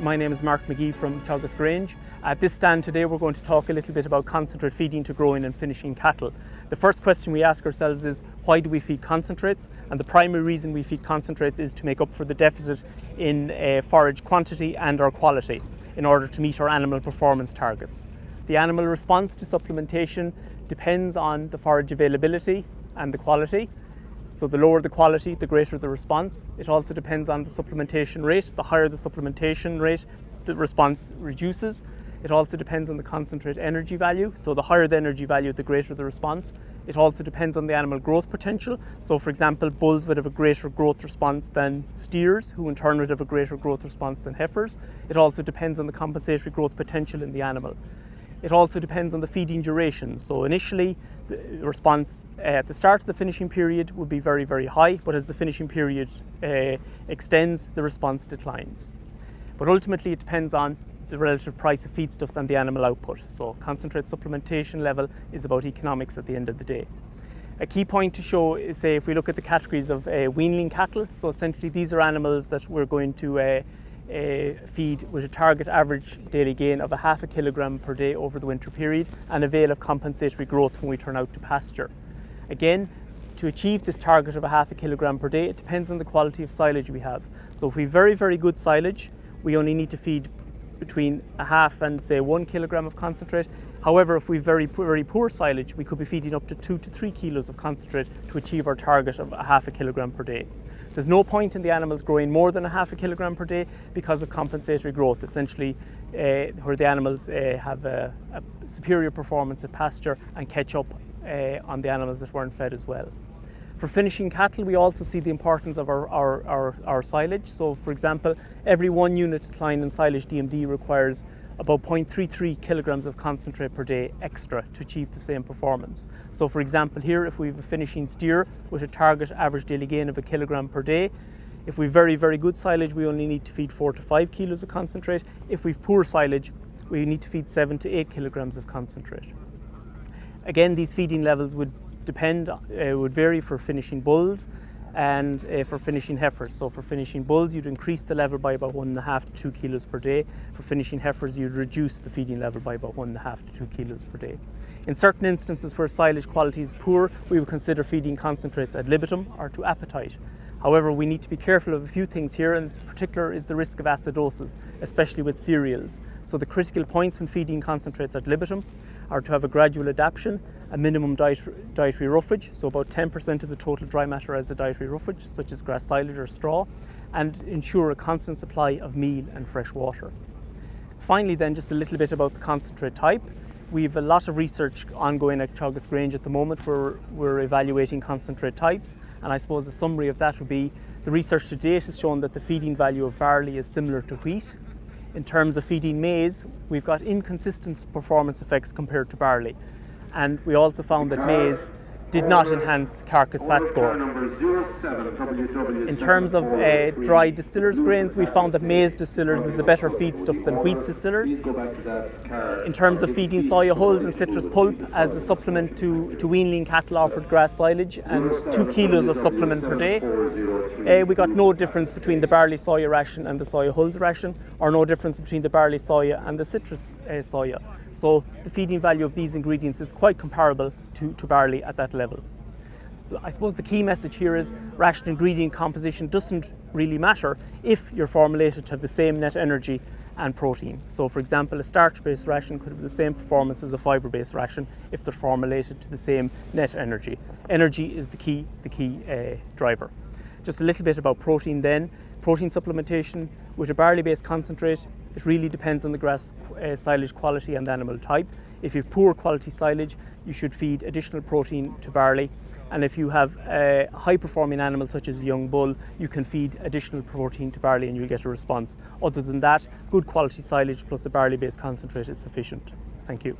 My name is Mark McGee from Teagasc. At this stand today we're going to talk a little bit about concentrate feeding to growing and finishing cattle. The first question we ask ourselves is, why do we feed concentrates? And the primary reason we feed concentrates is to make up for the deficit in forage quantity and or quality in order to meet our animal performance targets. The animal response to supplementation depends on the forage availability and the quality. So the lower the quality, the greater the response. It also depends on the supplementation rate. The higher the supplementation rate, the response reduces. It also depends on the concentrate energy value. So the higher the energy value, the greater the response. It also depends on the animal growth potential. So for example, bulls would have a greater growth response than steers, who in turn would have a greater growth response than heifers. It also depends on the compensatory growth potential in the animal. It also depends on the feeding duration. So initially, the response at the start of the finishing period would be very, very high, but as the finishing period extends, the response declines. But ultimately, it depends on the relative price of feedstuffs and the animal output. So concentrate supplementation level is about economics at the end of the day. A key point to show is, say, if we look at the categories of weanling cattle, so essentially these are animals that we're going to feed with a target average daily gain of 0.5 kilogram per day over the winter period and a veil of compensatory growth when we turn out to pasture. Again, to achieve this target of 0.5 kilogram per day, it depends on the quality of silage we have. So if we have very, very good silage, we only need to feed between 0.5 and say 1 kilogram of concentrate. However, if we have very, very poor silage, we could be feeding up to 2 to 3 kilos of concentrate to achieve our target of 0.5 kilogram per day. There's no point in the animals growing more than 0.5 kilogram per day because of compensatory growth, essentially where the animals have a superior performance at pasture and catch up on the animals that weren't fed as well. For finishing cattle, we also see the importance of our silage. So for example, every 1 unit decline in silage DMD requires about 0.33 kilograms of concentrate per day extra to achieve the same performance. So for example here, if we have a finishing steer with a target average daily gain of 1 kilogram per day, if we have very, very good silage, we only need to feed 4 to 5 kilos of concentrate. If we have poor silage, we need to feed 7 to 8 kilograms of concentrate. Again, these feeding levels would vary for finishing bulls and for finishing heifers. So for finishing bulls, you'd increase the level by about 1.5 to 2 kilos per day. For finishing heifers, you'd reduce the feeding level by about 1.5 to 2 kilos per day. In certain instances where silage quality is poor, we would consider feeding concentrates ad libitum or to appetite. However, we need to be careful of a few things here, and in particular is the risk of acidosis, especially with cereals. So the critical points when feeding concentrates ad libitum are to have a gradual adaptation, a minimum dietary roughage, so about 10% of the total dry matter as a dietary roughage, such as grass silage or straw, and ensure a constant supply of meal and fresh water. Finally then, just a little bit about the concentrate type. We have a lot of research ongoing at Teagasc at the moment where we're evaluating concentrate types, and I suppose a summary of that would be the research to date has shown that the feeding value of barley is similar to wheat. In terms of feeding maize, we've got inconsistent performance effects compared to barley. And we also found that maize did not enhance carcass fat score. In terms of dry distillers grains, we found that maize distillers is a better feedstuff than wheat distillers. In terms of feeding soya hulls and citrus pulp as a supplement to weanling cattle offered grass silage and 2 kilos of supplement per day, we got no difference between the barley soya ration and the soya hulls ration, or no difference between the barley soya and the citrus soya. So the feeding value of these ingredients is quite comparable to barley at that level. I suppose the key message here is ration ingredient composition doesn't really matter if you're formulated to have the same net energy and protein. So for example, a starch-based ration could have the same performance as a fibre-based ration if they're formulated to the same net energy. Energy is the key driver. Just a little bit about protein then. Protein supplementation with a barley-based concentrate, it really depends on the grass silage quality and the animal type. If you have poor quality silage, you should feed additional protein to barley. And if you have a high-performing animal such as a young bull, you can feed additional protein to barley and you'll get a response. Other than that, good quality silage plus a barley-based concentrate is sufficient. Thank you.